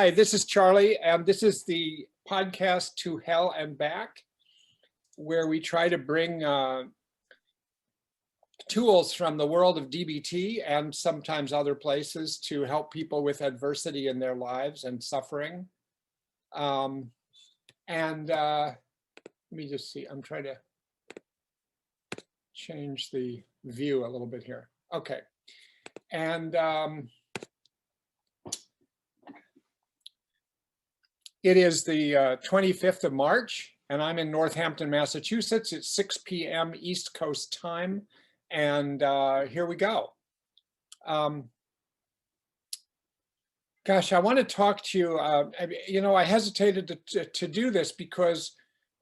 Hi, this is Charlie, and this is the podcast To Hell and Back, where we try to bring tools from the world of DBT and sometimes other places to help people with adversity in their lives and suffering. Let me just see, I'm trying to change the view a little bit here. Okay, and it is the 25th of March, and I'm in Northampton, Massachusetts. It's 6 p.m. East Coast time, and here we go. Gosh, I want to talk to you. I hesitated to do this because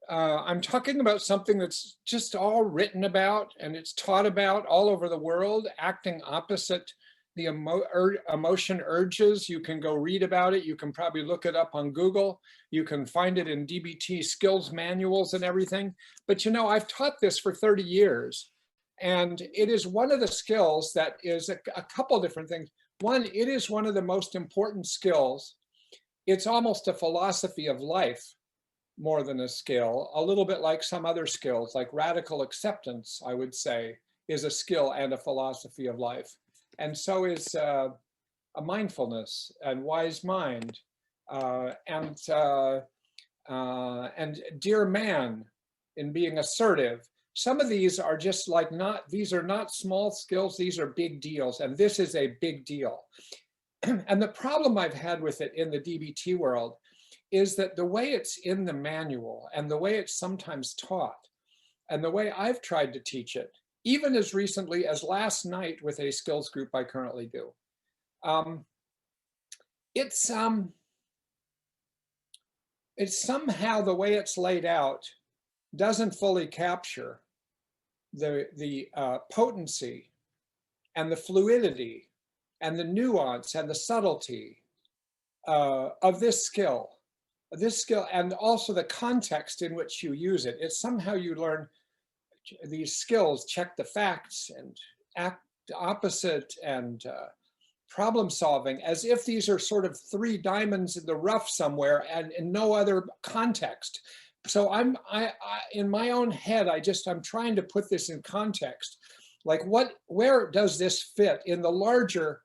I'm talking about something that's just all written about and it's taught about all over the world, acting opposite the emotion urges. You can go read about it. You can probably look it up on Google. You can find it in DBT skills manuals and everything. But I've taught this for 30 years. And it is one of the skills that is a couple different things. One, it is one of the most important skills. It's almost a philosophy of life more than a skill, a little bit like some other skills, like radical acceptance, I would say, is a skill and a philosophy of life. And so is a mindfulness and wise mind and dear man in being assertive. Some of these are just like these are not small skills, these are big deals, and this is a big deal. And the problem I've had with it in the DBT world is that the way it's in the manual and the way it's sometimes taught and the way I've tried to teach it, even as recently as last night with a skills group I currently do, it's somehow the way it's laid out doesn't fully capture the potency and the fluidity and the nuance and the subtlety of this skill, and also the context in which you use it. It's somehow you learn these skills, check the facts and act opposite and problem solving, as if these are sort of three diamonds in the rough somewhere and in no other context. So in my own head, I'm trying to put this in context. Like where does this fit in the larger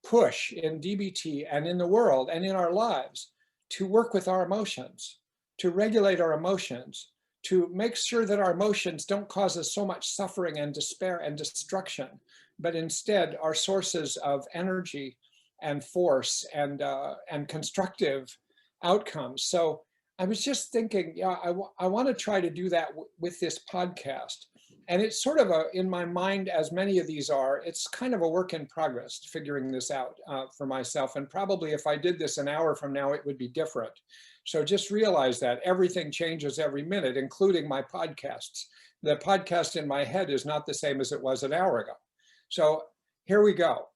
push in DBT and in the world and in our lives to work with our emotions, to regulate our emotions, to make sure that our emotions don't cause us so much suffering and despair and destruction, but instead are sources of energy and force and constructive outcomes. So I was just thinking, I want to try to do that with this podcast. And it's sort of in my mind, as many of these are, it's kind of a work in progress figuring this out for myself. And probably if I did this an hour from now, it would be different. So just realize that everything changes every minute, including my podcasts. The podcast in my head is not the same as it was an hour ago. So here we go.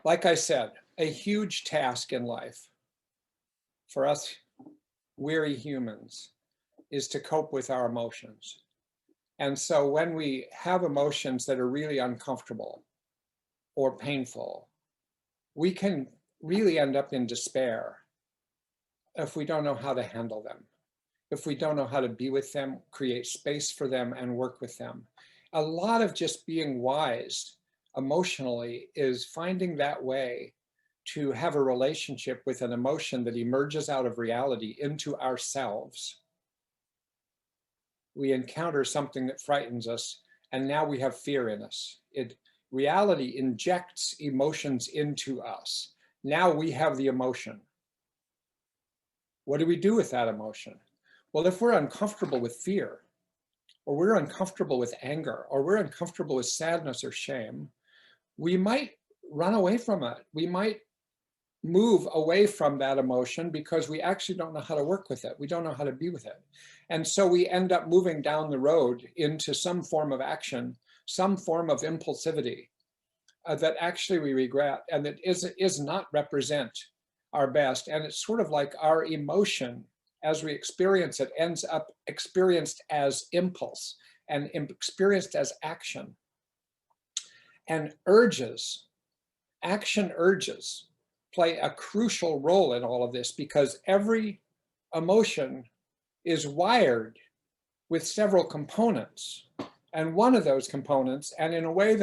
Like I said, a huge task in life for us weary humans is to cope with our emotions. And so when we have emotions that are really uncomfortable or painful, we can really end up in despair if we don't know how to handle them, if we don't know how to be with them, create space for them, and work with them. A lot of just being wise emotionally is finding that way to have a relationship with an emotion that emerges out of reality into ourselves. We encounter something that frightens us, and now we have fear in us. Reality injects emotions into us. Now we have the emotion. What do we do with that emotion? Well, if we're uncomfortable with fear, or we're uncomfortable with anger, or we're uncomfortable with sadness or shame, we might run away from it. We might move away from that emotion because we actually don't know how to work with it. We don't know how to be with it. And so we end up moving down the road into some form of action, some form of impulsivity that actually we regret and that is not represent our best. And it's sort of like our emotion as we experience it, ends up experienced as impulse and experienced as action. And urges, action urges, play a crucial role in all of this, because every emotion is wired with several components. And one of those components, and in a way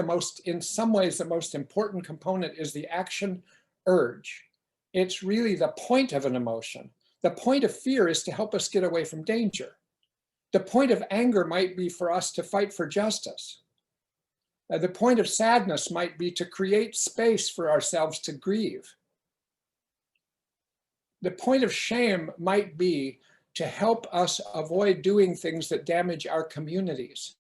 in some ways the most important component, is the action urge. It's really the point of an emotion. The point of fear is to help us get away from danger. The point of anger might be for us to fight for justice. The point of sadness might be to create space for ourselves to grieve. The point of shame might be to help us avoid doing things that damage our communities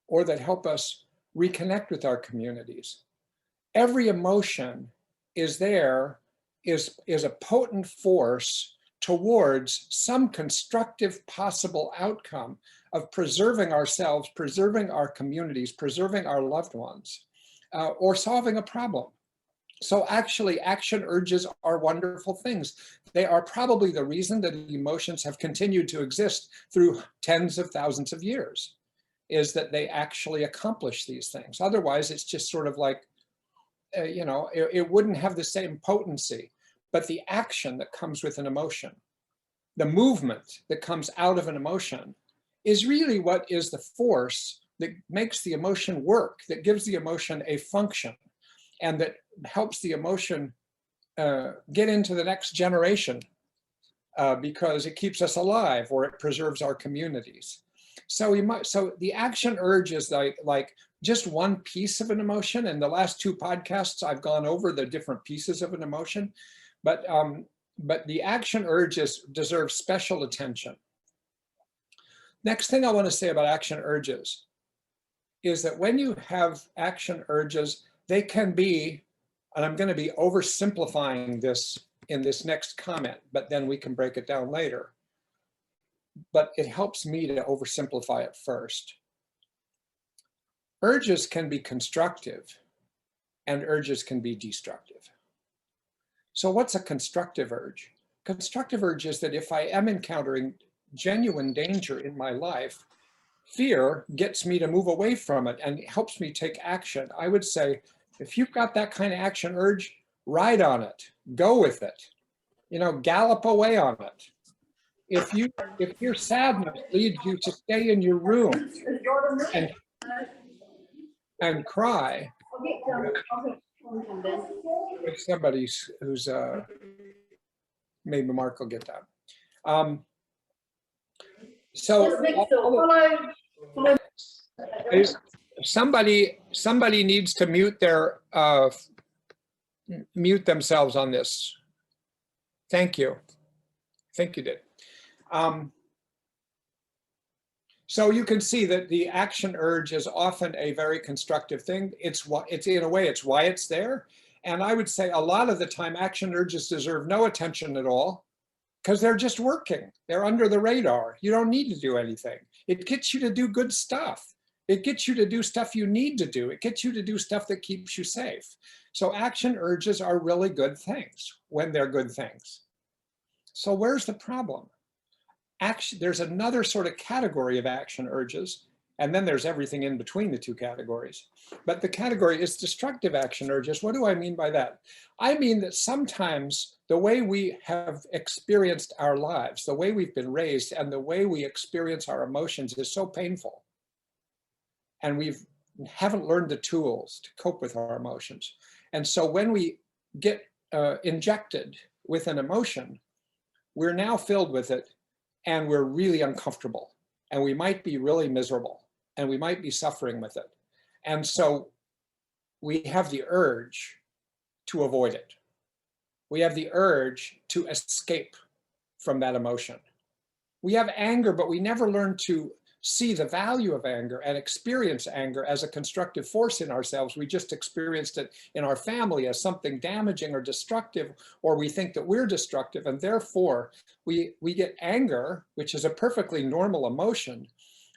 or that help us reconnect with our communities. Every emotion is a potent force towards some constructive possible outcome of preserving ourselves, preserving our communities, preserving our loved ones, or solving a problem. So actually, action urges are wonderful things. They are probably the reason that emotions have continued to exist through tens of thousands of years, is that they actually accomplish these things. Otherwise, it's just sort of like, it wouldn't have the same potency. But the action that comes with an emotion, the movement that comes out of an emotion, is really what is the force that makes the emotion work, that gives the emotion a function, and that helps the emotion get into the next generation because it keeps us alive, or it preserves our communities. So the action urge is like just one piece of an emotion. In the last two podcasts, I've gone over the different pieces of an emotion, but the action urges deserve special attention. Next thing I want to say about action urges is that when you have action urges, they can be, and I'm going to be oversimplifying this in this next comment, but then we can break it down later. But it helps me to oversimplify it first. Urges can be constructive, and urges can be destructive. So what's a constructive urge? Constructive urge is that if I am encountering genuine danger in my life, fear gets me to move away from it and helps me take action. I would say, if you've got that kind of action urge, ride on it, go with it, gallop away on it. If your sadness leads you to stay in your room and cry, if somebody who's maybe Mark will get that. Somebody needs to mute themselves on this. Thank you. I think you did. So you can see that the action urge is often a very constructive thing. It's in a way, it's why it's there. And I would say a lot of the time, action urges deserve no attention at all, because they're just working. They're under the radar. You don't need to do anything. It gets you to do good stuff. It gets you to do stuff you need to do. It gets you to do stuff that keeps you safe. So action urges are really good things when they're good things. So where's the problem? There's another sort of category of action urges, and then there's everything in between the two categories. But the category is destructive action urges. What do I mean by that? I mean that sometimes the way we have experienced our lives, the way we've been raised, and the way we experience our emotions is so painful. And we haven't learned the tools to cope with our emotions. And so when we get injected with an emotion, we're now filled with it, and we're really uncomfortable, and we might be really miserable, and we might be suffering with it. And so we have the urge to avoid it. We have the urge to escape from that emotion. We have anger, but we never learn to see the value of anger and experience anger as a constructive force in ourselves. We just experienced it in our family as something damaging or destructive, or we think that we're destructive, and therefore we get anger, which is a perfectly normal emotion,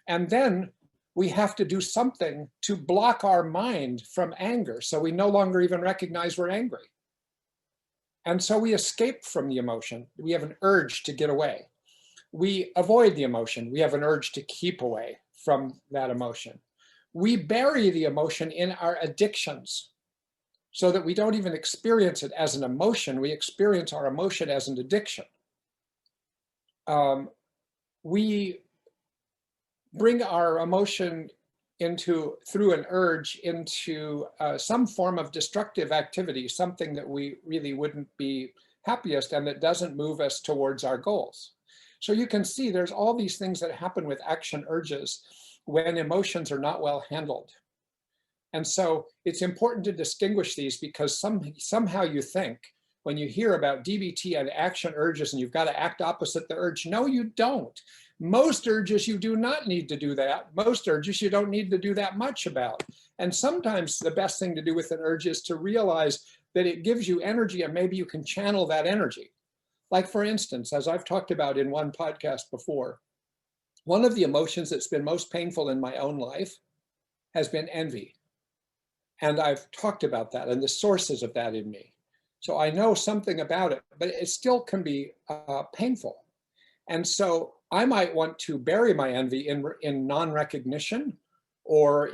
and then we have to do something to block our mind from anger, so we no longer even recognize we're angry. And so we escape from the emotion. We have an urge to get away. We avoid the emotion. We have an urge to keep away from that emotion. We bury the emotion in our addictions so that we don't even experience it as an emotion. We experience our emotion as an addiction. We bring our emotion through an urge into some form of destructive activity, something that we really wouldn't be happiest and that doesn't move us towards our goals. So you can see there's all these things that happen with action urges when emotions are not well handled. And so it's important to distinguish these, because somehow you think when you hear about DBT and action urges and you've got to act opposite the urge. No, you don't. Most urges you do not need to do that. Most urges you don't need to do that much about. And sometimes the best thing to do with an urge is to realize that it gives you energy and maybe you can channel that energy. Like, for instance, as I've talked about in one podcast before, one of the emotions that's been most painful in my own life has been envy. And I've talked about that and the sources of that in me. So I know something about it, but it still can be painful. And so I might want to bury my envy in non-recognition, or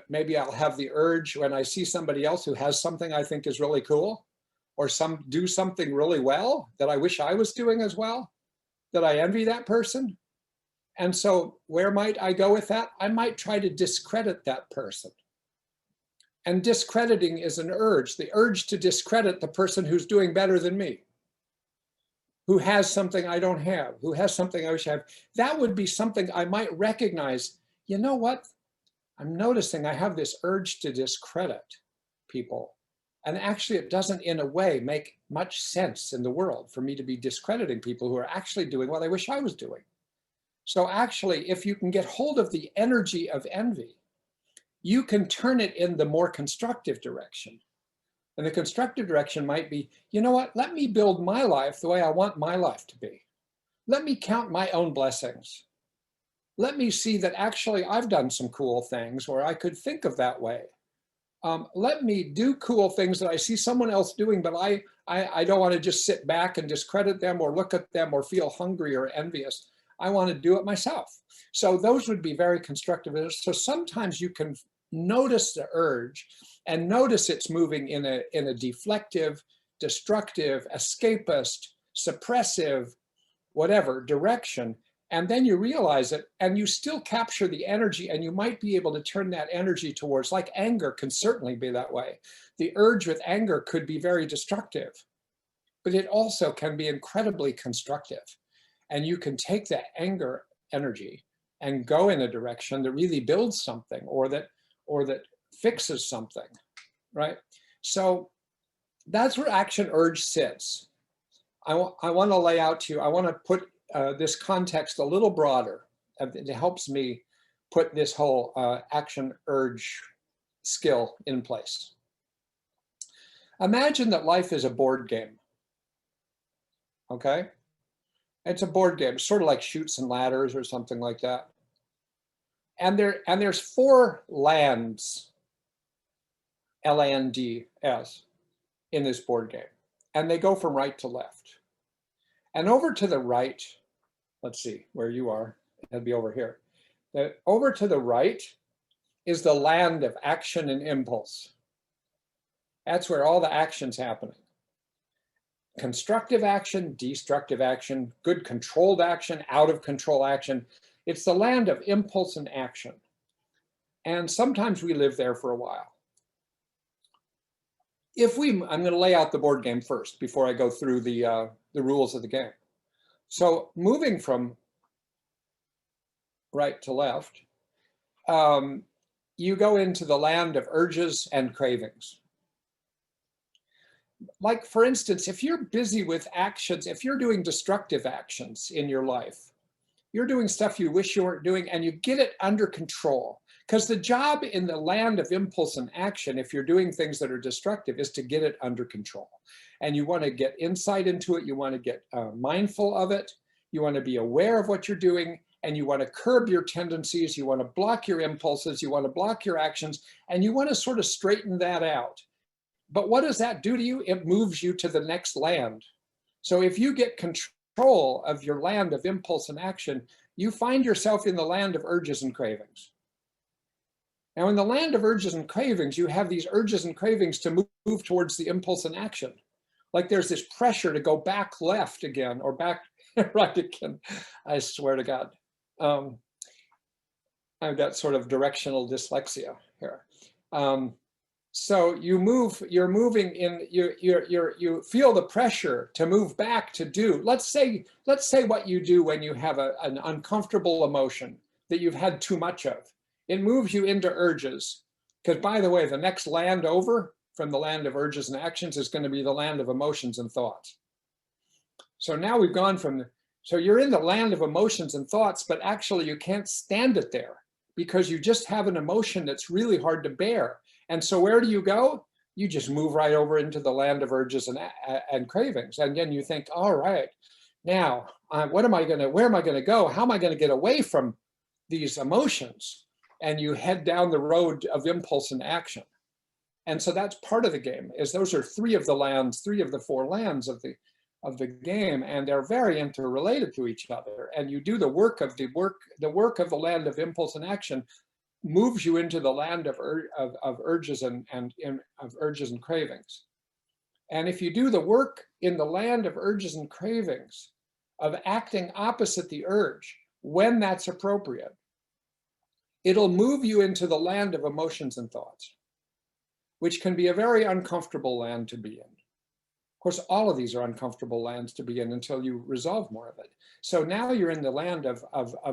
maybe I'll have the urge when I see somebody else who has something I think is really cool, or do something really well that I wish I was doing as well, that I envy that person. And so where might I go with that? I might try to discredit that person. And discrediting is an urge, the urge to discredit the person who's doing better than me, who has something I don't have, who has something I wish I have. That would be something I might recognize. You know what? I'm noticing I have this urge to discredit people. And actually, it doesn't, in a way, make much sense in the world for me to be discrediting people who are actually doing what I wish I was doing. So actually, if you can get hold of the energy of envy, you can turn it in the more constructive direction. And the constructive direction might be, you know what, let me build my life the way I want my life to be. Let me count my own blessings. Let me see that actually I've done some cool things, or I could think of that way. Let me do cool things that I see someone else doing, but I don't want to just sit back and discredit them or look at them or feel hungry or envious. I want to do it myself. So those would be very constructive. So sometimes you can notice the urge and notice it's moving in a deflective, destructive, escapist, suppressive, whatever direction. And then you realize it and you still capture the energy, and you might be able to turn that energy towards, like anger can certainly be that way. The urge with anger could be very destructive, but it also can be incredibly constructive. And you can take that anger energy and go in a direction that really builds something, or that fixes something, right? So that's where action urge sits. I want to lay out to you, I want to put this context a little broader. It helps me put this whole action urge skill in place. Imagine that life is a board game, okay? It's a board game, sort of like Chutes and Ladders or something like that. And there's 4 lands, L-A-N-D-S, in this board game. And they go from right to left. And over to the right, let's see where you are, it'll be over here. Over to the right is the land of action and impulse. That's where all the action's happening. Constructive action, destructive action, good controlled action, out of control action. It's the land of impulse and action. And sometimes we live there for a while. I'm going to lay out the board game first before I go through the rules of the game. So moving from right to left, you go into the land of urges and cravings. Like, for instance, if you're busy with actions, if you're doing destructive actions in your life, you're doing stuff you wish you weren't doing, and you get it under control. Because the job in the land of impulse and action, if you're doing things that are destructive, is to get it under control. And you want to get insight into it. You want to get mindful of it. You want to be aware of what you're doing, and you want to curb your tendencies. You want to block your impulses. You want to block your actions, and you want to sort of straighten that out. But what does that do to you? It moves you to the next land. So if you get control of your land of impulse and action, you find yourself in the land of urges and cravings. Now, in the land of urges and cravings, you have these urges and cravings to move towards the impulse and action. Like there's this pressure to go back left again or back right again. I swear to God. I've got sort of directional dyslexia here. So you're moving in, you feel the pressure to move back to do. Let's say what you do when you have an uncomfortable emotion that you've had too much of. It moves you into urges. Because by the way, the next land over from the land of urges and actions is going to be the land of emotions and thoughts. So now we've gone from, so you're in the land of emotions and thoughts, but actually you can't stand it there because you just have an emotion that's really hard to bear. And so where do you go? You just move right over into the land of urges and cravings. And then you think, all right, now where am I going to go? How am I going to get away from these emotions? And you head down the road of impulse and action. And so that's part of the game, is those are three of the four lands of the game, and they're very interrelated to each other. And you do the work of the land of impulse and action moves you into the land of urges and cravings. And if you do the work in the land of urges and cravings, of acting opposite the urge when that's appropriate, it'll move you into the land of emotions and thoughts, which can be a very uncomfortable land to be in. Of course, all of these are uncomfortable lands to be in until you resolve more of it. So now you're in the land of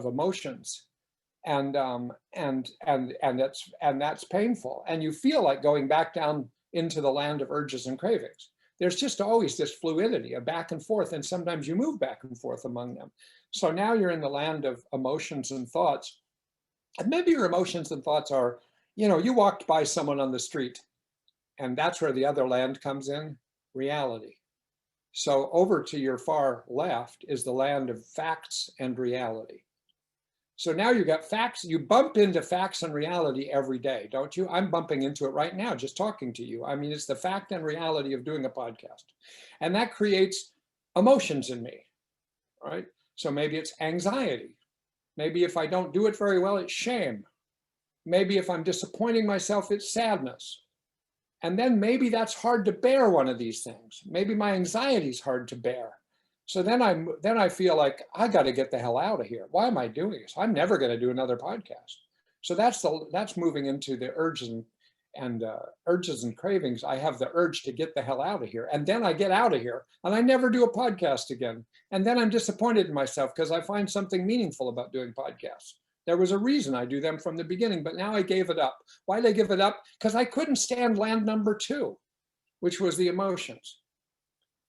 emotions, and that's painful, and you feel like going back down into the land of urges and cravings. There's just always this fluidity, a back and forth, and sometimes you move back and forth among them. So now you're in the land of emotions and thoughts. And maybe your emotions and thoughts are, you walked by someone on the street, and that's where the other land comes in, reality. So over to your far left is the land of facts and reality. So now you got facts, you bump into facts and reality every day, don't you? I'm bumping into it right now, just talking to you. I mean, it's the fact and reality of doing a podcast. And that creates emotions in me, right? So maybe it's anxiety. Maybe if I don't do it very well, it's shame. Maybe if I'm disappointing myself, it's sadness. And then maybe that's hard to bear, one of these things. Maybe my anxiety is hard to bear. So then I feel like I got to get the hell out of here. Why am I doing this? I'm never going to do another podcast. So that's moving into the urges and cravings. I have the urge to get the hell out of here, and then I get out of here, and I never do a podcast again. And then I'm disappointed in myself because I find something meaningful about doing podcasts. There was a reason I do them from the beginning, but now I gave it up. Why did I give it up? Because I couldn't stand land number 2, which was the emotions.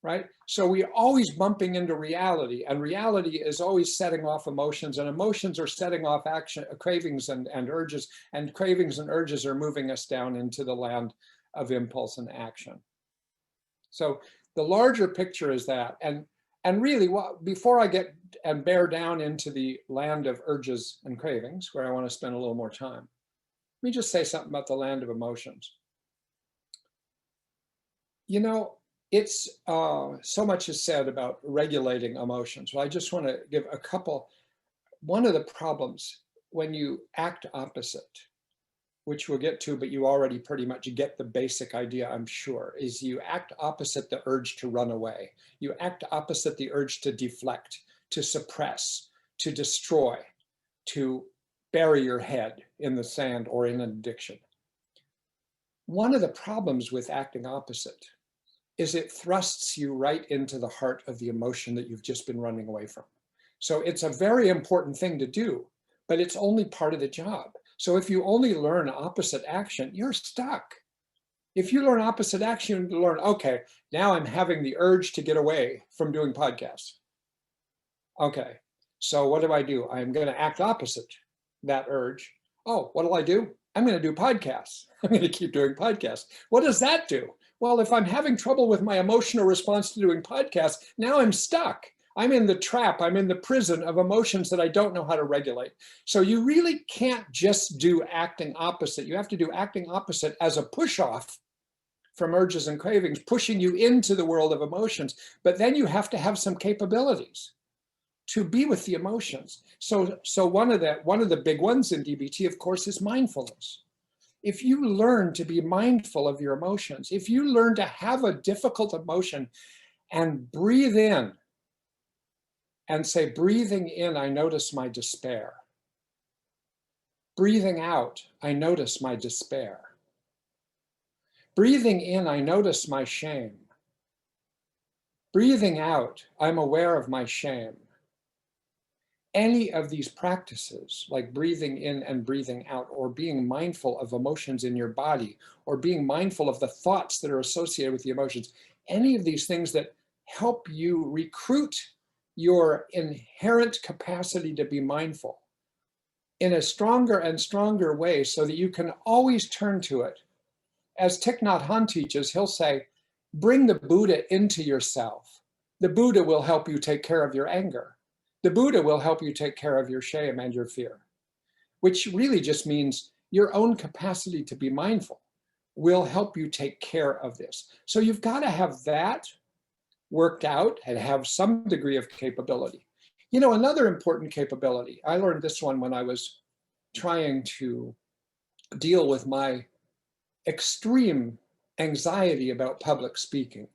Right? So we're always bumping into reality, and reality is always setting off emotions, and emotions are setting off action, cravings and urges, and cravings and urges are moving us down into the land of impulse and action. So the larger picture is that, and really, before I get and bear down into the land of urges and cravings, where I want to spend a little more time, let me just say something about the land of emotions. It's so much is said about regulating emotions. Well, I just want to give a couple. One of the problems when you act opposite, which we'll get to, but you already pretty much get the basic idea, I'm sure, is you act opposite the urge to run away. You act opposite the urge to deflect, to suppress, to destroy, to bury your head in the sand or in an addiction. One of the problems with acting opposite is it thrusts you right into the heart of the emotion that you've just been running away from. So it's a very important thing to do, but it's only part of the job. So if you only learn opposite action, you're stuck. If you learn opposite action, you learn, okay, now I'm having the urge to get away from doing podcasts. Okay, so what do? I'm going to act opposite that urge. Oh, what do? I'm going to do podcasts. I'm going to keep doing podcasts. What does that do? Well, if I'm having trouble with my emotional response to doing podcasts, now I'm stuck. I'm in the trap. I'm in the prison of emotions that I don't know how to regulate. So you really can't just do acting opposite. You have to do acting opposite as a push-off from urges and cravings, pushing you into the world of emotions. But then you have to have some capabilities to be with the emotions. So one of the big ones in DBT, of course, is mindfulness. If you learn to be mindful of your emotions, if you learn to have a difficult emotion and breathe in and say, breathing in, I notice my despair. Breathing out, I notice my despair. Breathing in, I notice my shame. Breathing out, I'm aware of my shame. Any of these practices, like breathing in and breathing out, or being mindful of emotions in your body, or being mindful of the thoughts that are associated with the emotions, any of these things that help you recruit your inherent capacity to be mindful in a stronger and stronger way so that you can always turn to it. As Thich Nhat Hanh teaches, he'll say, bring the Buddha into yourself. The Buddha will help you take care of your anger. The Buddha will help you take care of your shame and your fear, which really just means your own capacity to be mindful will help you take care of this. So you've got to have that worked out and have some degree of capability. You know, another important capability, I learned this one when I was trying to deal with my extreme anxiety about public speaking.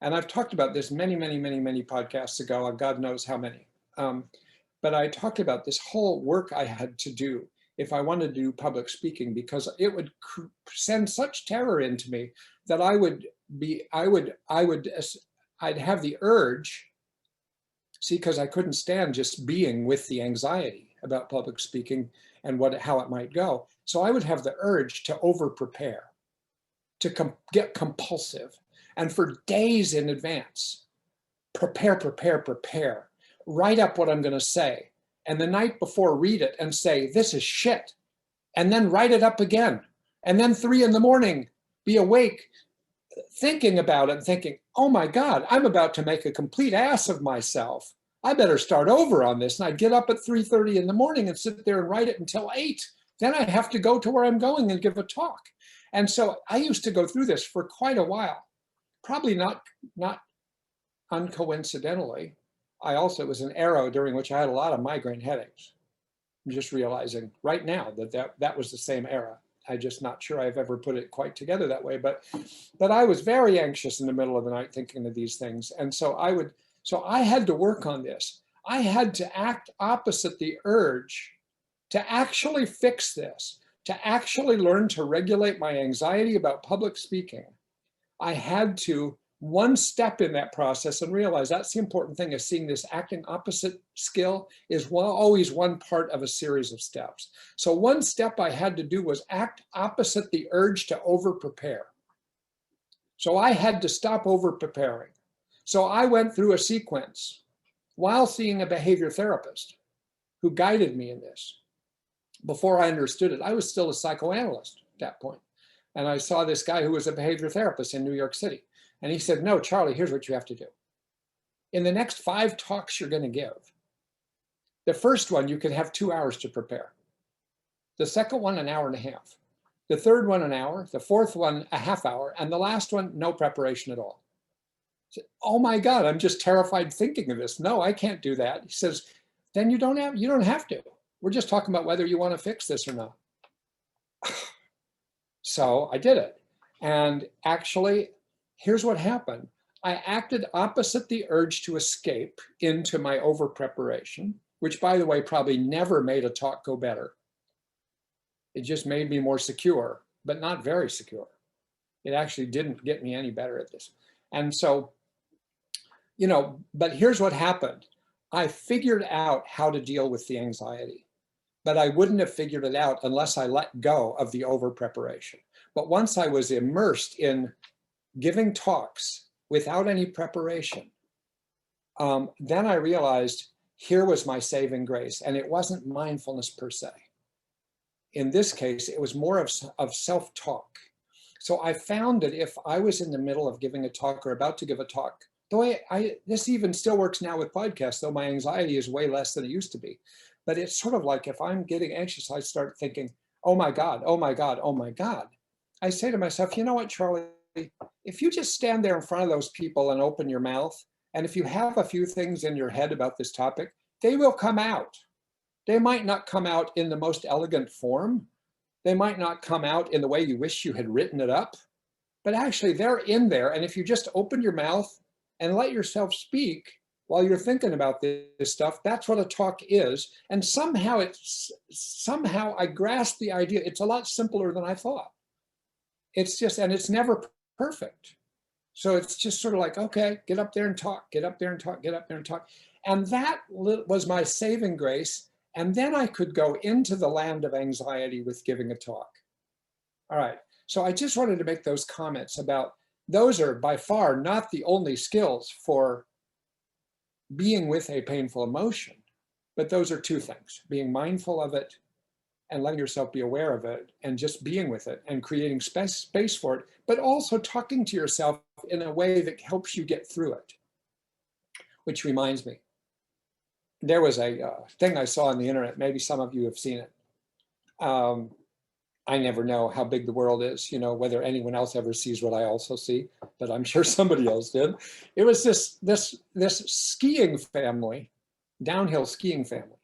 And I've talked about this many podcasts ago, God knows how many. But I talked about this whole work I had to do if I wanted to do public speaking, because it would send such terror into me that I'd have the urge, see, because I couldn't stand just being with the anxiety about public speaking and how it might go. So I would have the urge to over-prepare, to get compulsive, and for days in advance, prepare, write up what I'm going to say, and the night before read it and say, this is shit, and then write it up again, and then 3 a.m, be awake, thinking about it, thinking, oh my God, I'm about to make a complete ass of myself. I better start over on this. And I'd get up at 3:30 in the morning and sit there and write it until 8. Then I have to go to where I'm going and give a talk. And so I used to go through this for quite a while, probably not uncoincidentally. I also, it was an era during which I had a lot of migraine headaches. I'm just realizing right now that was the same era. I'm just not sure I've ever put it quite together that way, but I was very anxious in the middle of the night thinking of these things. And so I had to work on this. I had to act opposite the urge to actually fix this, to actually learn to regulate my anxiety about public speaking. I had to one step in that process and realize that's the important thing, is seeing this acting opposite skill is always one part of a series of steps. So one step I had to do was act opposite the urge to over-prepare. So I had to stop over-preparing. So I went through a sequence while seeing a behavior therapist who guided me in this. Before I understood it, I was still a psychoanalyst at that point. And I saw this guy who was a behavior therapist in New York City. And he said, no, Charlie, here's what you have to do. In the next 5 talks you're going to give, the first one, you can have 2 hours to prepare. The second one, an hour and a half. The third one, an hour. The fourth one, a half hour. And the last one, no preparation at all. I said, oh my God, I'm just terrified thinking of this. No, I can't do that. He says, then you don't have to. We're just talking about whether you want to fix this or not. So I did it. And actually, here's what happened. I acted opposite the urge to escape into my over-preparation, which, by the way, probably never made a talk go better. It just made me more secure, but not very secure. It actually didn't get me any better at this. And so, you know, but here's what happened. I figured out how to deal with the anxiety, but I wouldn't have figured it out unless I let go of the over-preparation. But once I was immersed in giving talks without any preparation, then I realized here was my saving grace. And it wasn't mindfulness per se. In this case, it was more of self-talk. So I found that if I was in the middle of giving a talk or about to give a talk, though this even still works now with podcasts, though my anxiety is way less than it used to be. But it's sort of like if I'm getting anxious, I start thinking, oh my God, oh my God, oh my God. I say to myself, you know what, Charlie, if you just stand there in front of those people and open your mouth, and if you have a few things in your head about this topic, they will come out. They might not come out in the most elegant form. They might not come out in the way you wish you had written it up, but actually they're in there. And if you just open your mouth and let yourself speak while you're thinking about this stuff, that's what a talk is. And somehow I grasp the idea. It's a lot simpler than I thought. It's just, and it's never perfect. So it's just sort of like, okay, get up there and talk, get up there and talk, get up there and talk. And that was my saving grace. And then I could go into the land of anxiety with giving a talk. All right, so I just wanted to make those comments about, those are by far not the only skills for being with a painful emotion, but those are two things: being mindful of it and letting yourself be aware of it and just being with it and creating space for it, but also talking to yourself in a way that helps you get through it. Which reminds me, there was a thing I saw on the internet, maybe some of you have seen it. I never know how big the world is, you know, whether anyone else ever sees what I also see, but I'm sure somebody else did. It was this skiing family, downhill skiing family.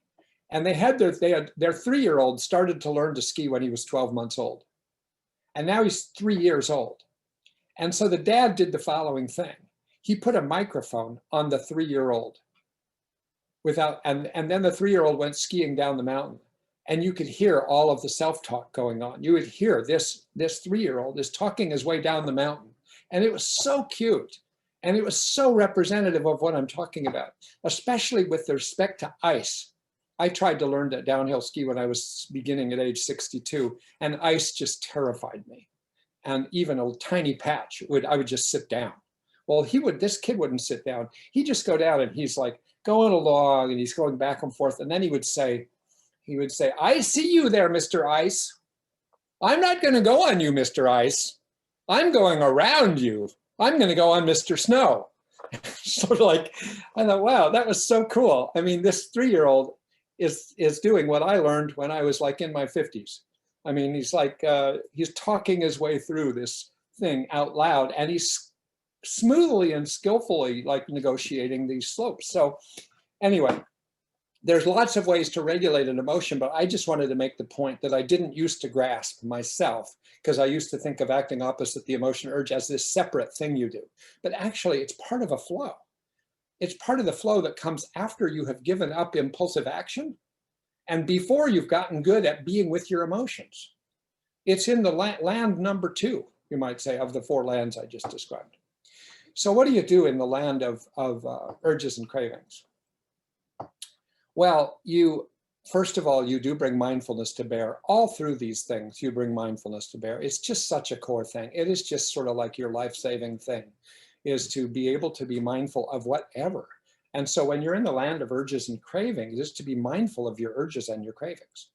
And they had their 3-year-old started to learn to ski when he was 12 months old. And now he's 3 years old. And so the dad did the following thing. He put a microphone on the 3-year-old and then the 3-year-old went skiing down the mountain. And you could hear all of the self-talk going on. You would hear this 3-year-old is talking his way down the mountain. And it was so cute. And it was so representative of what I'm talking about, especially with respect to ice. I tried to learn to downhill ski when I was beginning at age 62, and ice just terrified me. And even a tiny patch, I would just sit down. Well, this kid wouldn't sit down. He'd just go down and he's like going along and he's going back and forth. And then he would say, I see you there, Mr. Ice. I'm not going to go on you, Mr. Ice. I'm going around you. I'm going to go on Mr. Snow. Sort of like, I thought, wow, that was so cool. I mean, this 3-year-old is doing what I learned when I was like in my 50s. I mean, he's like, he's talking his way through this thing out loud, and he's smoothly and skillfully like negotiating these slopes. So anyway, there's lots of ways to regulate an emotion, but I just wanted to make the point that I didn't used to grasp myself, because I used to think of acting opposite the emotion urge as this separate thing you do. But actually, it's part of a flow. It's part of the flow that comes after you have given up impulsive action and before you've gotten good at being with your emotions. It's in the land number 2, you might say, of the 4 lands I just described. So what do you do in the land of urges and cravings? Well, first of all, you do bring mindfulness to bear. All through these things, you bring mindfulness to bear. It's just such a core thing. It is just sort of like your life-saving thing, is to be able to be mindful of whatever. And so when you're in the land of urges and cravings, is to be mindful of your urges and your cravings.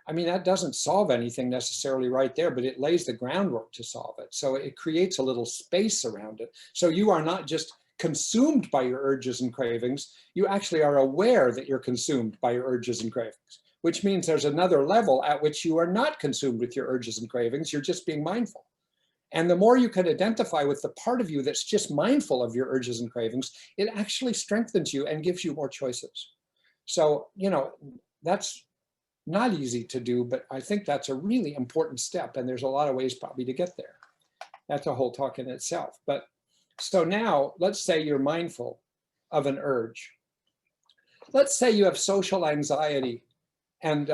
I mean, that doesn't solve anything necessarily right there, but it lays the groundwork to solve it. So it creates a little space around it. So you are not just consumed by your urges and cravings, you actually are aware that you're consumed by your urges and cravings, which means there's another level at which you are not consumed with your urges and cravings, you're just being mindful. And the more you can identify with the part of you that's just mindful of your urges and cravings, it actually strengthens you and gives you more choices. So, you know, that's not easy to do, but I think that's a really important step. And there's a lot of ways probably to get there. That's a whole talk in itself. But so now let's say you're mindful of an urge. Let's say you have social anxiety and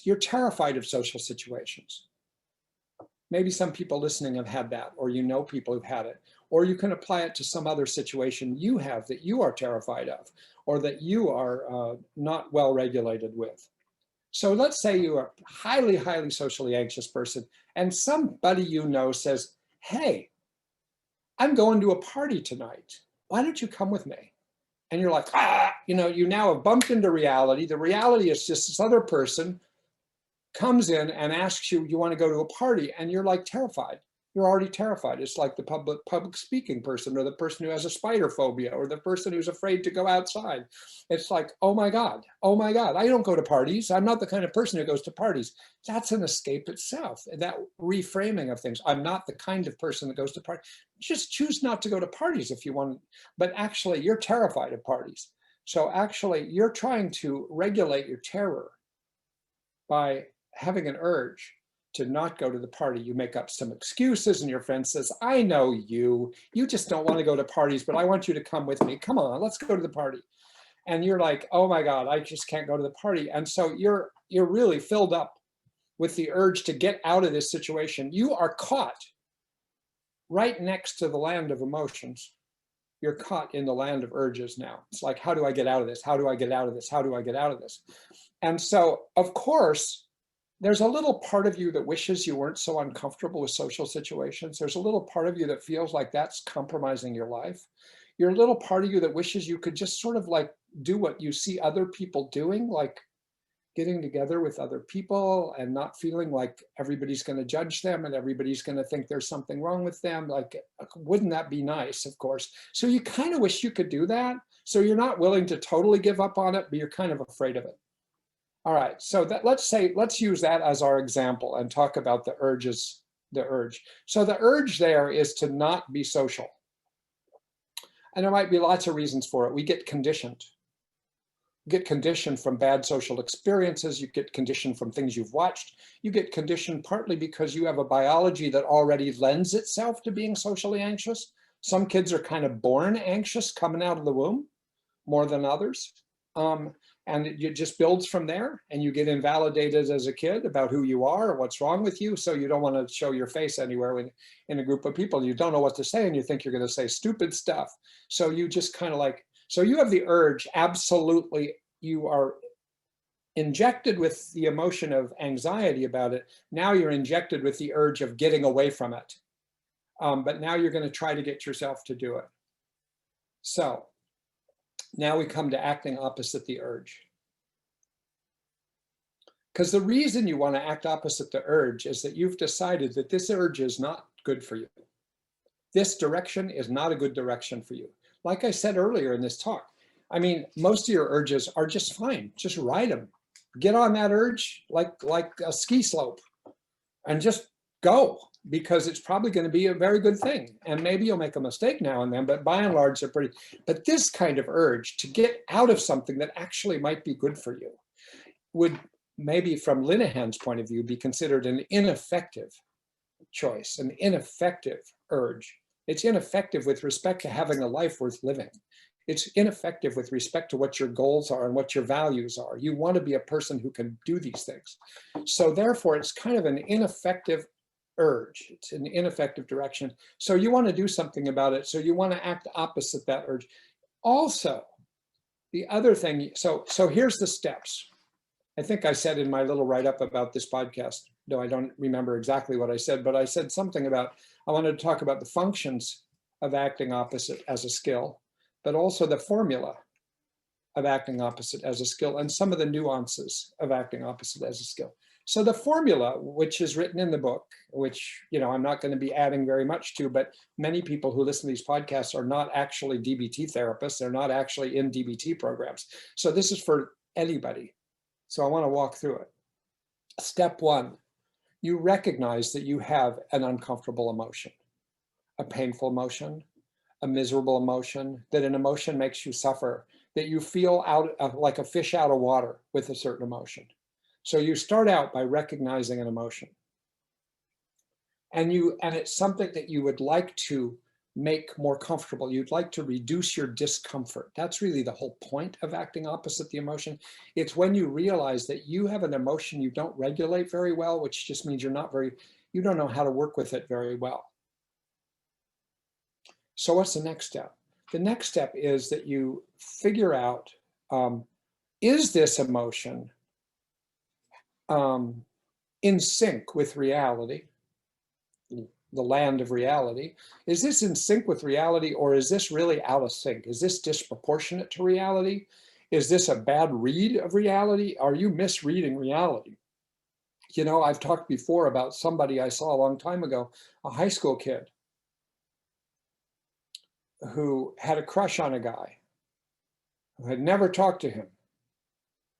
you're terrified of social situations. Maybe some people listening have had that, or you know people who've had it, or you can apply it to some other situation you have that you are terrified of, or that you are not well regulated with. So let's say you are a highly, highly socially anxious person, and somebody you know says, hey, I'm going to a party tonight. Why don't you come with me? And you're like, you know, you now have bumped into reality. The reality is just this other person comes in and asks you, you want to go to a party? And you're like terrified. You're already terrified. It's like the public speaking person, or the person who has a spider phobia, or the person who's afraid to go outside. It's like, oh my God, I don't go to parties. I'm not the kind of person who goes to parties. That's an escape itself. That reframing of things. I'm not the kind of person that goes to parties. Just choose not to go to parties if you want, but actually you're terrified of parties. So actually you're trying to regulate your terror by having an urge to not go to the party. You make up some excuses and your friend says, I know you just don't want to go to parties, but I want you to come with me. Come on, let's go to the party. And you're like, oh my God, I just can't go to the party. And so you're really filled up with the urge to get out of this situation. You are caught right next to the land of emotions. You're caught in the land of urges now. It's like, how do I get out of this? How do I get out of this? How do I get out of this? And so, of course, there's a little part of you that wishes you weren't so uncomfortable with social situations. There's a little part of you that feels like that's compromising your life. You're a little part of you that wishes you could just sort of like do what you see other people doing, like getting together with other people and not feeling like everybody's going to judge them and everybody's going to think there's something wrong with them. Like, wouldn't that be nice, of course? So you kind of wish you could do that. So you're not willing to totally give up on it, but you're kind of afraid of it. All right, so let's use that as our example and talk about the urges, the urge. So the urge there is to not be social. And there might be lots of reasons for it. We get conditioned. You get conditioned from bad social experiences. You get conditioned from things you've watched. You get conditioned partly because you have a biology that already lends itself to being socially anxious. Some kids are kind of born anxious coming out of the womb more than others. And it just builds from there, and you get invalidated as a kid about who you are or what's wrong with you. So you don't want to show your face anywhere when in a group of people. You don't know what to say, and you think you're going to say stupid stuff. So you just kind of like, so you have the urge, absolutely, you are injected with the emotion of anxiety about it. Now you're injected with the urge of getting away from it. But now you're going to try to get yourself to do it. So now we come to acting opposite the urge. Because the reason you want to act opposite the urge is that you've decided that this urge is not good for you. This direction is not a good direction for you. Like I said earlier in this talk, I mean, most of your urges are just fine. Just ride them. Get on that urge like a ski slope and just go, because it's probably going to be a very good thing. And maybe you'll make a mistake now and then, but by and large, they're pretty. But this kind of urge to get out of something that actually might be good for you would maybe from Linehan's point of view be considered an ineffective choice, an ineffective urge. It's ineffective with respect to having a life worth living. It's ineffective with respect to what your goals are and what your values are. You want to be a person who can do these things. So therefore, it's kind of an ineffective urge. It's an ineffective direction. So you want to do something about it. So you want to act opposite that urge. Also, the other thing, so here's the steps. I think I said in my little write-up about this podcast, no, I don't remember exactly what I said, but I said something about, I wanted to talk about the functions of acting opposite as a skill, but also the formula of acting opposite as a skill and some of the nuances of acting opposite as a skill. So the formula, which is written in the book, which, you know, I'm not going to be adding very much to, but many people who listen to these podcasts are not actually DBT therapists. They're not actually in DBT programs. So this is for anybody. So I want to walk through it. Step one, you recognize that you have an uncomfortable emotion, a painful emotion, a miserable emotion, that an emotion makes you suffer, that you feel like a fish out of water with a certain emotion. So you start out by recognizing an emotion. And it's something that you would like to make more comfortable. You'd like to reduce your discomfort. That's really the whole point of acting opposite the emotion. It's when you realize that you have an emotion you don't regulate very well, which just means you don't know how to work with it very well. So what's the next step? The next step is that you figure out, is this emotion in sync with reality, the land of reality? Is this in sync with reality, or is this really out of sync? Is this disproportionate to reality? Is this a bad read of reality? Are you misreading reality? You know, I've talked before about somebody I saw a long time ago, a high school kid who had a crush on a guy who had never talked to him.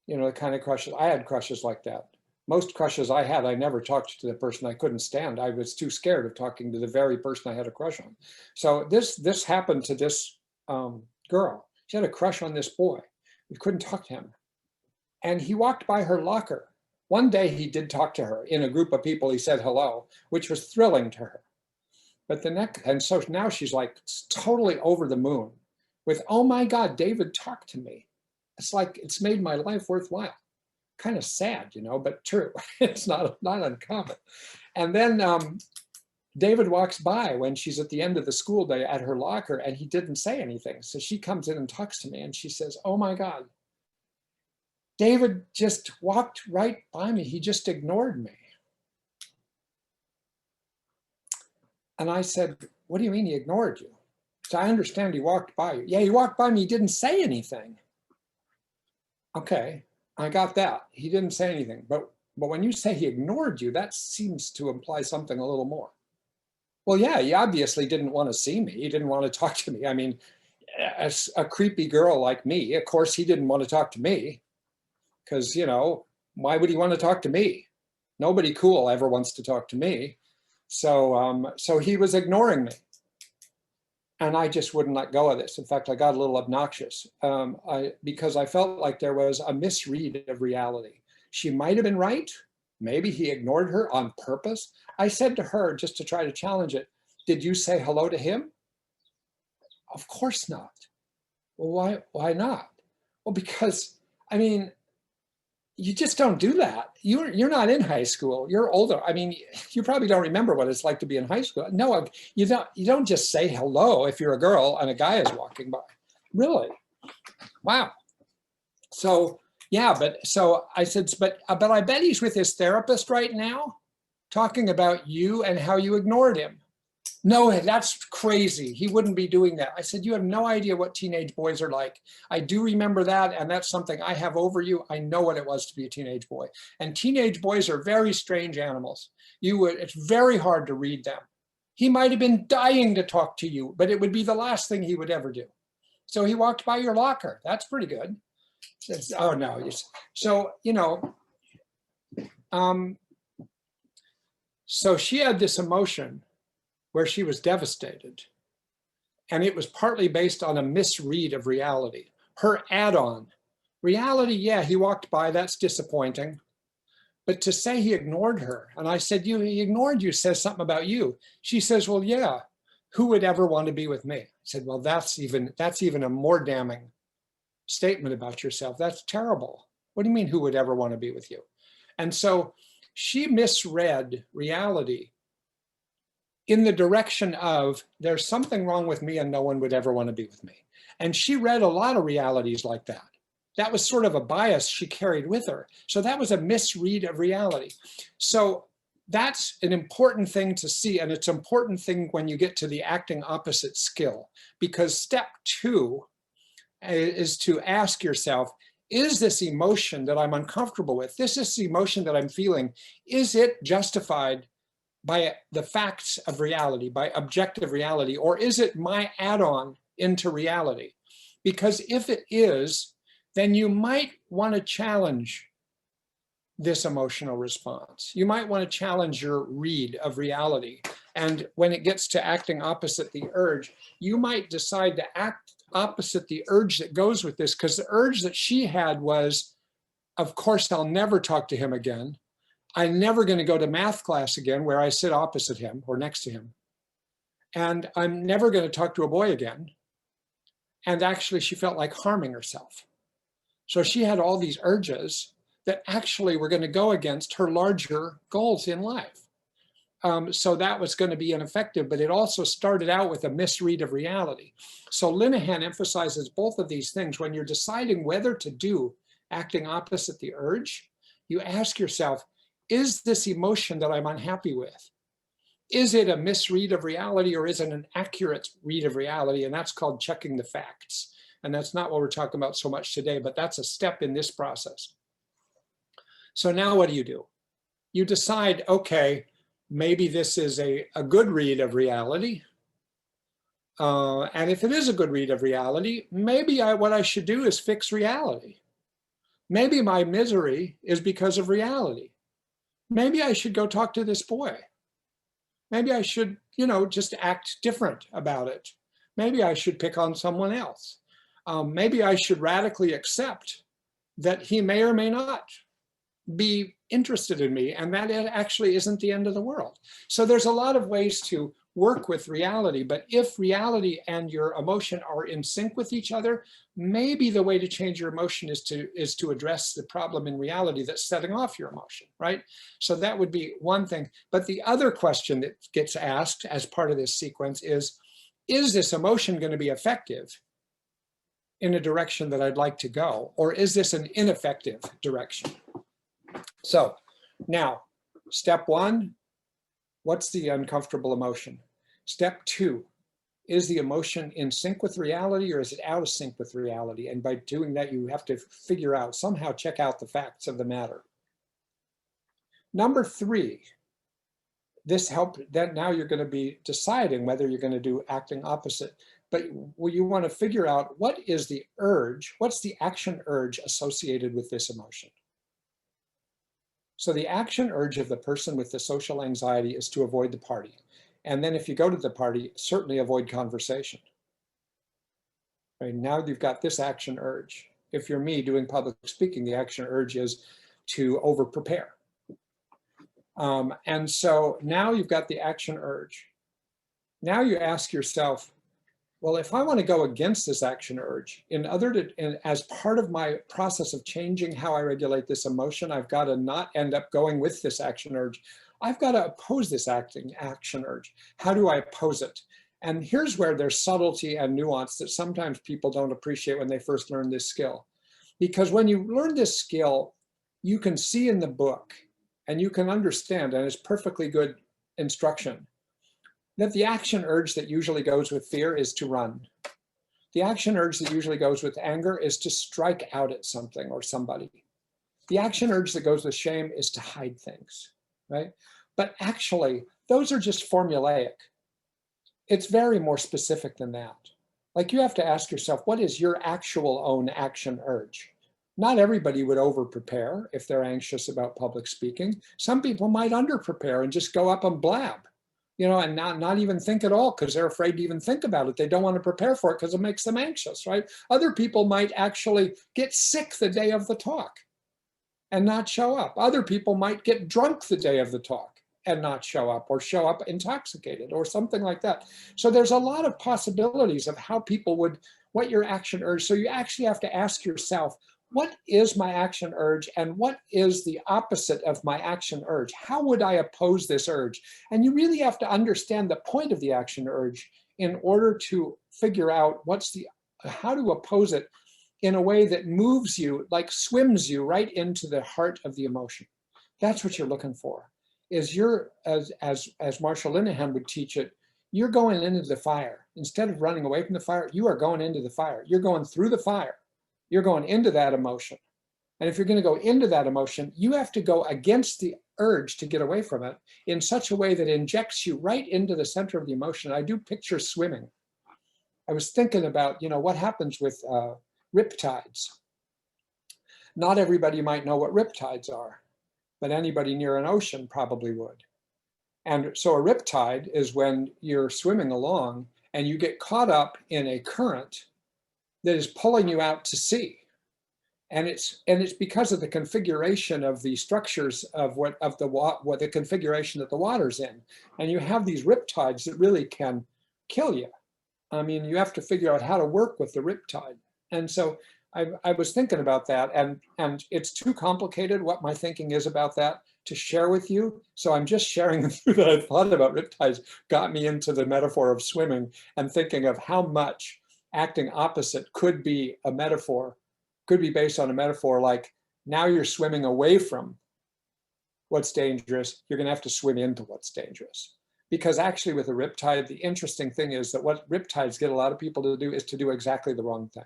You know, the kind of crushes, I had crushes like that. Most crushes I had, I never talked to the person I couldn't stand. I was too scared of talking to the very person I had a crush on. So this happened to this girl. She had a crush on this boy. We couldn't talk to him. And he walked by her locker. One day he did talk to her in a group of people. He said hello, which was thrilling to her. But the next, and so now she's like totally over the moon with, oh my God, David talked to me. It's like, it's made my life worthwhile. Kind of sad, you know, but true. It's not uncommon. And then David walks by when she's at the end of the school day at her locker, and he didn't say anything. So she comes in and talks to me, and she says, oh my God, David just walked right by me. He just ignored me. And I said, what do you mean he ignored you? So I understand he walked by you. Yeah, he walked by me. He didn't say anything. Okay, I got that. He didn't say anything. But when you say he ignored you, that seems to imply something a little more. Well, yeah, he obviously didn't want to see me. He didn't want to talk to me. I mean, as a creepy girl like me, of course, he didn't want to talk to me. Because, you know, why would he want to talk to me? Nobody cool ever wants to talk to me. So, so he was ignoring me. And I just wouldn't let go of this. In fact, I got a little obnoxious because I felt like there was a misread of reality. She might have been right. Maybe he ignored her on purpose. I said to her, just to try to challenge it, did you say hello to him? Of course not. Well, why not? Well, because, I mean, you just don't do that. You're not in high school. You're older. I mean, you probably don't remember what it's like to be in high school. No, you don't just say hello if you're a girl and a guy is walking by. Really? Wow. So yeah, but so I said, but I bet he's with his therapist right now, talking about you and how you ignored him. No, that's crazy. He wouldn't be doing that. I said, you have no idea what teenage boys are like. I do remember that, and that's something I have over you. I know what it was to be a teenage boy. And teenage boys are very strange animals. It's very hard to read them. He might have been dying to talk to you, but it would be the last thing he would ever do. So he walked by your locker. That's pretty good. Says, oh no. So, you know, so she had this emotion where she was devastated. And it was partly based on a misread of reality. Her add-on. Reality, yeah, he walked by, that's disappointing. But to say he ignored her, and I said, he ignored you, says something about you. She says, well, yeah, who would ever want to be with me? I said, well, that's even a more damning statement about yourself. That's terrible. What do you mean, who would ever want to be with you? And so she misread reality in the direction of, there's something wrong with me and no one would ever want to be with me. And she read a lot of realities like that. That was sort of a bias she carried with her. So that was a misread of reality. So that's an important thing to see. And it's an important thing when you get to the acting opposite skill, because step 2 is to ask yourself, is this emotion that I'm uncomfortable with, this emotion that I'm feeling, is it justified by the facts of reality, by objective reality, or is it my add-on into reality? Because if it is, then you might want to challenge this emotional response. You might want to challenge your read of reality. And when it gets to acting opposite the urge, you might decide to act opposite the urge that goes with this, because the urge that she had was, of course, I'll never talk to him again. I'm never going to go to math class again where I sit opposite him or next to him. And I'm never going to talk to a boy again. And actually, she felt like harming herself. So she had all these urges that actually were going to go against her larger goals in life. So that was going to be ineffective, but it also started out with a misread of reality. So Linehan emphasizes both of these things. When you're deciding whether to do acting opposite the urge, you ask yourself, is this emotion that I'm unhappy with, is it a misread of reality or is it an accurate read of reality? And that's called checking the facts. And that's not what we're talking about so much today, but that's a step in this process. So now what do? you decide, okay, maybe this is a good read of reality. And if it is a good read of reality, maybe what I should do is fix reality. Maybe my misery is because of reality. Maybe I should go talk to this boy. Maybe I should, just act different about it. Maybe I should pick on someone else. Maybe I should radically accept that he may or may not be interested in me, and that it actually isn't the end of the world. So there's a lot of ways to work with reality, but if reality and your emotion are in sync with each other, maybe the way to change your emotion is to address the problem in reality that's setting off your emotion, right? So that would be one thing. But the other question that gets asked as part of this sequence is this emotion going to be effective in a direction that I'd like to go, or is this an ineffective direction? So now, step one, what's the uncomfortable emotion? Step two, is the emotion in sync with reality, or is it out of sync with reality? And by doing that, you have to figure out, somehow check out the facts of the matter. Number three, this help, that now you're going to be deciding whether you're going to do acting opposite. But you want to figure out, what is the urge, what's the action urge associated with this emotion? So the action urge of the person with the social anxiety is to avoid the party. And then if you go to the party, certainly avoid conversation. Right, now you've got this action urge. If you're me doing public speaking, the action urge is to over-prepare. And so now you've got the action urge. Now you ask yourself, well, if I want to go against this action urge, as part of my process of changing how I regulate this emotion, I've got to not end up going with this action urge. I've got to oppose this action urge. How do I oppose it? And here's where there's subtlety and nuance that sometimes people don't appreciate when they first learn this skill. Because when you learn this skill, you can see in the book and you can understand, and it's perfectly good instruction, that the action urge that usually goes with fear is to run. The action urge that usually goes with anger is to strike out at something or somebody. The action urge that goes with shame is to hide things, right? But actually, those are just formulaic. It's very more specific than that. Like, you have to ask yourself, what is your actual own action urge? Not everybody would over-prepare if they're anxious about public speaking. Some people might under-prepare and just go up and blab, and not even think at all because they're afraid to even think about it. They don't want to prepare for it because it makes them anxious, right? Other people might actually get sick the day of the talk and not show up. Other people might get drunk the day of the talk and not show up, or show up intoxicated or something like that. So there's a lot of possibilities of how people what your action urge. So you actually have to ask yourself, what is my action urge and what is the opposite of my action urge? How would I oppose this urge? And you really have to understand the point of the action urge in order to figure out how to oppose it in a way that moves you, like swims you right into the heart of the emotion. That's what you're looking for. Is as Marshall Linehan would teach it, you're going into the fire. Instead of running away from the fire, you are going into the fire. You're going through the fire. You're going into that emotion. And if you're going to go into that emotion, you have to go against the urge to get away from it in such a way that injects you right into the center of the emotion. I do picture swimming. I was thinking about, what happens with riptides. Not everybody might know what riptides are, but anybody near an ocean probably would. And so a riptide is when you're swimming along and you get caught up in a current that is pulling you out to sea. And it's because of the configuration of the structures of the configuration that the water's in. And you have these riptides that really can kill you. I mean, you have to figure out how to work with the riptide. And so I was thinking about that, and it's too complicated what my thinking is about that to share with you. So I'm just sharing that I thought about riptides got me into the metaphor of swimming and thinking of how much acting opposite could be a metaphor, could be based on a metaphor like, now you're swimming away from what's dangerous, you're going to have to swim into what's dangerous. Because actually with a riptide, the interesting thing is that what riptides get a lot of people to do is to do exactly the wrong thing.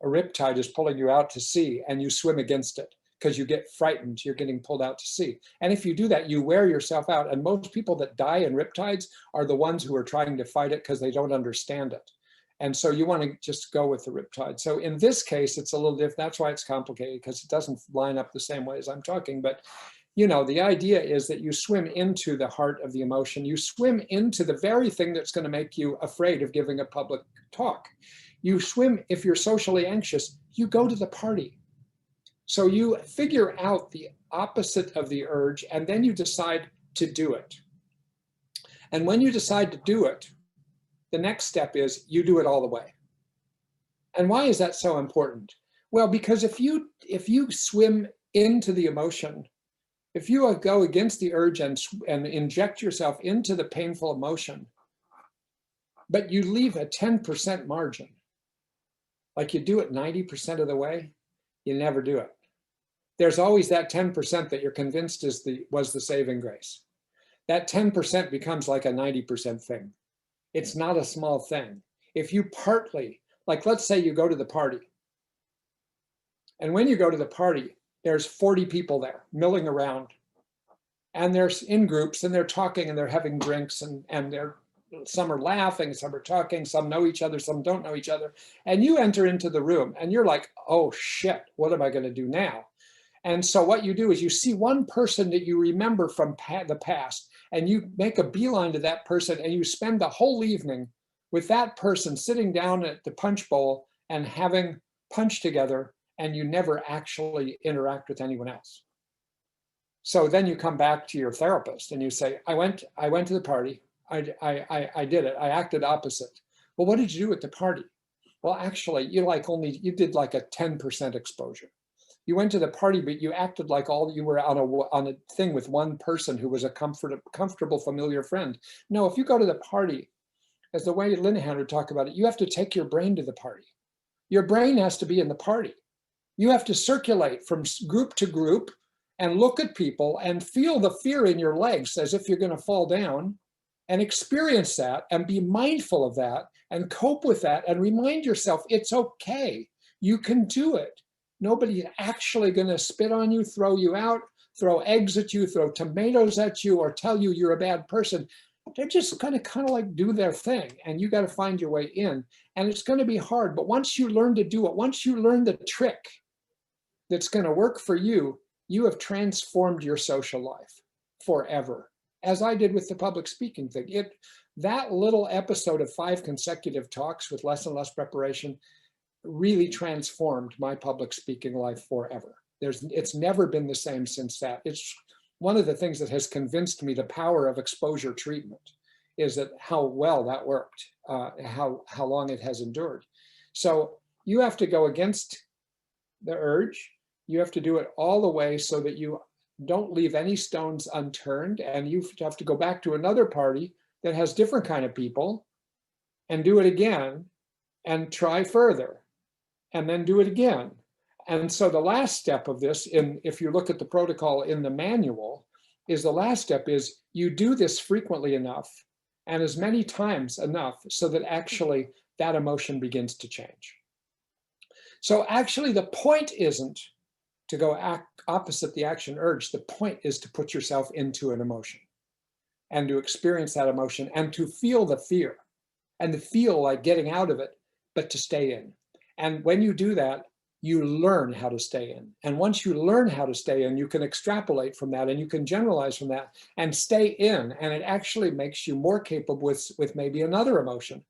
A riptide is pulling you out to sea and you swim against it because you get frightened, you're getting pulled out to sea. And if you do that, you wear yourself out. And most people that die in riptides are the ones who are trying to fight it because they don't understand it. And so you want to just go with the riptide. So in this case, it's a little different. That's why it's complicated, because it doesn't line up the same way as I'm talking. But you know, the idea is that you swim into the heart of the emotion. You swim into the very thing that's going to make you afraid of giving a public talk. You swim, if you're socially anxious, you go to the party. So you figure out the opposite of the urge, and then you decide to do it. And when you decide to do it, the next step is you do it all the way. And why is that so important? Well, because if you swim into the emotion, if you go against the urge and inject yourself into the painful emotion, but you leave a 10% margin, like you do it 90% of the way, you never do it. There's always that 10% that you're convinced was the saving grace. That 10% becomes like a 90% thing. It's not a small thing. If you partly, like let's say you go to the party, and when you go to the party, there's 40 people there milling around, and they're in groups and they're talking and they're having drinks, and some are laughing, some are talking, some know each other, some don't know each other. And you enter into the room and you're like, oh shit, what am I going to do now? And so what you do is you see one person that you remember from the past, and you make a beeline to that person, and you spend the whole evening with that person sitting down at the punch bowl and having punch together, and you never actually interact with anyone else. So then you come back to your therapist and you say, I went to the party, I did it, I acted opposite. Well, what did you do at the party? Well, actually, you did like a 10% exposure. You went to the party, but you acted like you were on a thing with one person who was a comfortable, familiar friend. No, if you go to the party, as the way Linehan would talk about it, you have to take your brain to the party. Your brain has to be in the party. You have to circulate from group to group and look at people and feel the fear in your legs as if you're going to fall down, and experience that and be mindful of that and cope with that and remind yourself it's okay. You can do it. Nobody's actually going to spit on you, throw you out, throw eggs at you, throw tomatoes at you, or tell you you're a bad person. They're just going to kind of like do their thing, and you got to find your way in. And it's going to be hard, but once you learn to do it, once you learn the trick that's going to work for you, you have transformed your social life forever. As I did with the public speaking thing. That little episode of 5 consecutive talks with less and less preparation really transformed my public speaking life forever. It's never been the same since that. It's one of the things that has convinced me the power of exposure treatment, is that how well that worked, how long it has endured. So you have to go against the urge. You have to do it all the way so that you don't leave any stones unturned, and you have to go back to another party that has different kind of people and do it again and try further and then do it again. And so the last step of this, if you look at the protocol in the manual, is the last step is you do this frequently enough and as many times enough so that actually that emotion begins to change. So actually the point isn't to go opposite the action urge. The point is to put yourself into an emotion and to experience that emotion and to feel the fear and to feel like getting out of it, but to stay in. And when you do that, you learn how to stay in. And once you learn how to stay in, you can extrapolate from that and you can generalize from that and stay in. And it actually makes you more capable with maybe another emotion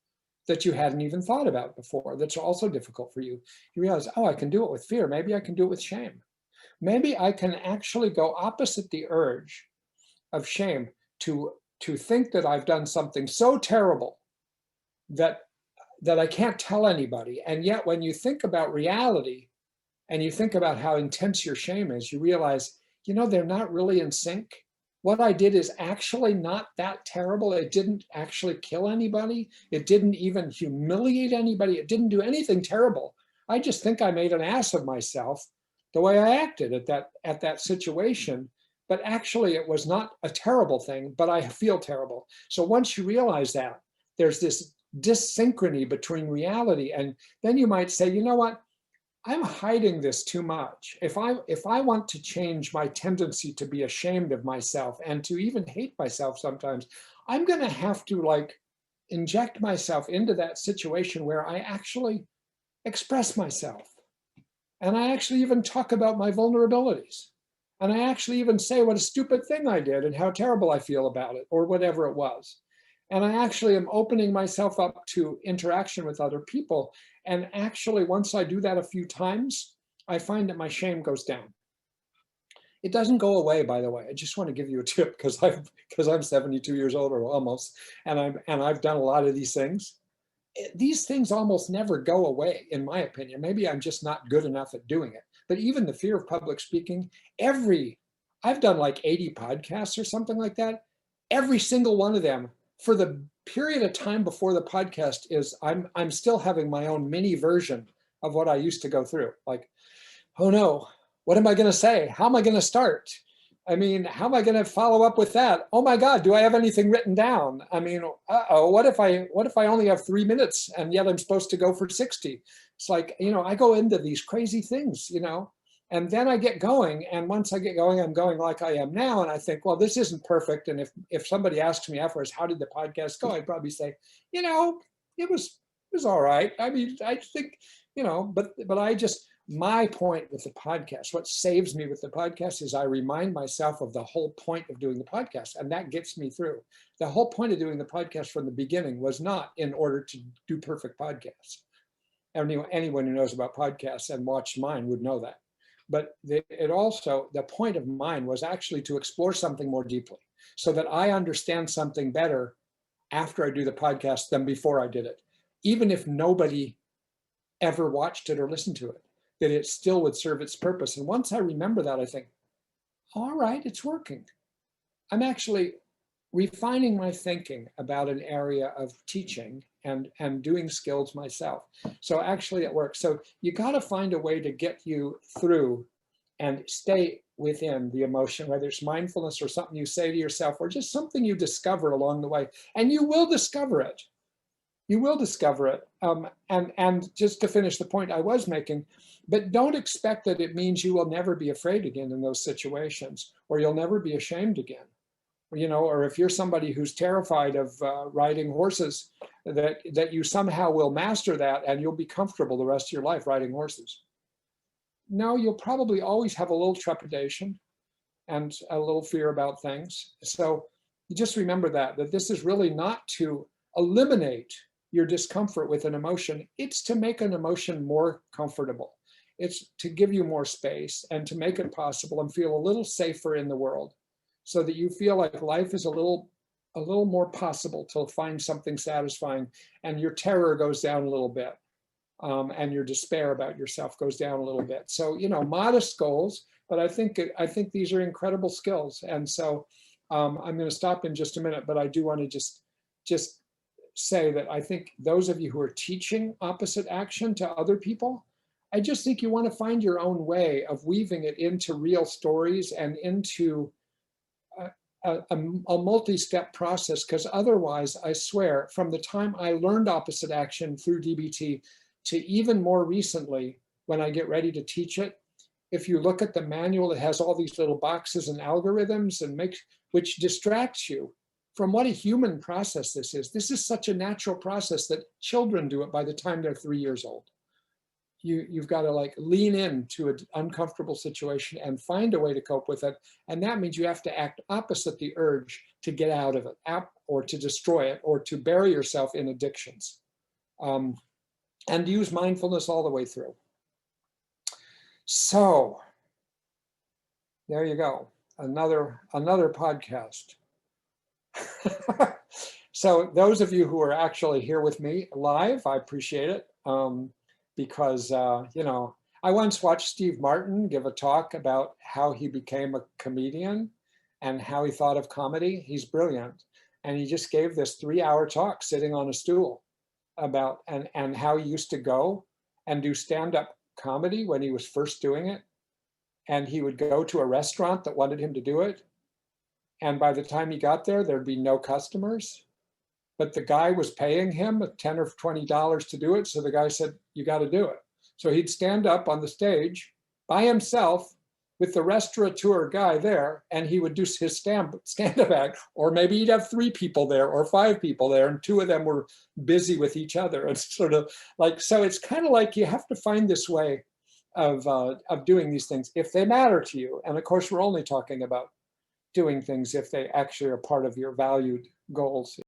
that you hadn't even thought about before that's also difficult for you. You realize, oh, I can do it with fear. Maybe I can do it with shame. Maybe I can actually go opposite the urge of shame to think that I've done something so terrible that I can't tell anybody. And yet when you think about reality and you think about how intense your shame is, you realize, they're not really in sync. What I did is actually not that terrible. It didn't actually kill anybody. It didn't even humiliate anybody. It didn't do anything terrible. I just think I made an ass of myself the way I acted at that situation. But actually it was not a terrible thing, but I feel terrible. So once you realize that, there's this dyssynchrony between reality, and then you might say, you know what? I'm hiding this too much. If I want to change my tendency to be ashamed of myself and to even hate myself sometimes, I'm going to have to like inject myself into that situation where I actually express myself. And I actually even talk about my vulnerabilities. And I actually even say what a stupid thing I did and how terrible I feel about it, or whatever it was. And I actually am opening myself up to interaction with other people. And actually, once I do that a few times, I find that my shame goes down. It doesn't go away, by the way. I just want to give you a tip because I'm 72 years old or almost, and I've done a lot of these things. These things almost never go away, in my opinion. Maybe I'm just not good enough at doing it. But even the fear of public speaking, I've done like 80 podcasts or something like that. Every single one of them, for the period of time before the podcast, is I'm still having my own mini version of what I used to go through. Like, oh no, what am I going to say? How am I going to start? I mean, how am I going to follow up with that? Oh my God, do I have anything written down? I mean, what if I only have 3 minutes and yet I'm supposed to go for 60? It's like, I go into these crazy things, and then I get going. And once I get going, I'm going like I am now. And I think, well, this isn't perfect. And if somebody asks me afterwards, how did the podcast go? I'd probably say, it was all right. I mean, I think, but my point with the podcast, what saves me with the podcast is I remind myself of the whole point of doing the podcast, and that gets me through. The whole point of doing the podcast from the beginning was not in order to do perfect podcasts. Anyone who knows about podcasts and watched mine would know that. But the point of mine was actually to explore something more deeply so that I understand something better after I do the podcast than before I did it, even if nobody ever watched it or listened to it, that it still would serve its purpose. And once I remember that, I think, all right, it's working. I'm actually refining my thinking about an area of teaching and doing skills myself. So actually it works. So you got to find a way to get you through and stay within the emotion, whether it's mindfulness or something you say to yourself or just something you discover along the way. And you will discover it. You will discover it. And just to finish the point I was making, but don't expect that it means you will never be afraid again in those situations, or you'll never be ashamed again. Or if you're somebody who's terrified of riding horses, that you somehow will master that and you'll be comfortable the rest of your life riding horses. No, you'll probably always have a little trepidation and a little fear about things. So you just remember that this is really not to eliminate your discomfort with an emotion. It's to make an emotion more comfortable. It's to give you more space and to make it possible and feel a little safer in the world, so that you feel like life is a little more possible to find something satisfying, and your terror goes down a little bit, and your despair about yourself goes down a little bit. So modest goals, but I think these are incredible skills. And so I'm going to stop in just a minute, but I do want to just say that I think those of you who are teaching opposite action to other people, I just think you want to find your own way of weaving it into real stories and into a multi-step process, because otherwise, I swear, from the time I learned opposite action through DBT to even more recently, when I get ready to teach it, if you look at the manual, it has all these little boxes and algorithms which distracts you from what a human process this is. This is such a natural process that children do it by the time they're 3 years old. You've got to like lean into an uncomfortable situation and find a way to cope with it. And that means you have to act opposite the urge to get out of it, or to destroy it, or to bury yourself in addictions. And use mindfulness all the way through. So there you go. Another podcast. So those of you who are actually here with me live, I appreciate it. Because, I once watched Steve Martin give a talk about how he became a comedian and how he thought of comedy. He's brilliant. And he just gave this 3-hour talk sitting on a stool about, and how he used to go and do stand-up comedy when he was first doing it. And he would go to a restaurant that wanted him to do it. And by the time he got there, there'd be no customers. But the guy was paying him $10 or $20 to do it. So the guy said, you got to do it. So he'd stand up on the stage by himself with the restaurateur guy there, and he would do his stand-up act, or maybe he'd have 3 people there or 5 people there, and 2 of them were busy with each other. It's sort of like, so it's kind of like you have to find this way of doing these things if they matter to you. And of course, we're only talking about doing things if they actually are part of your valued goals.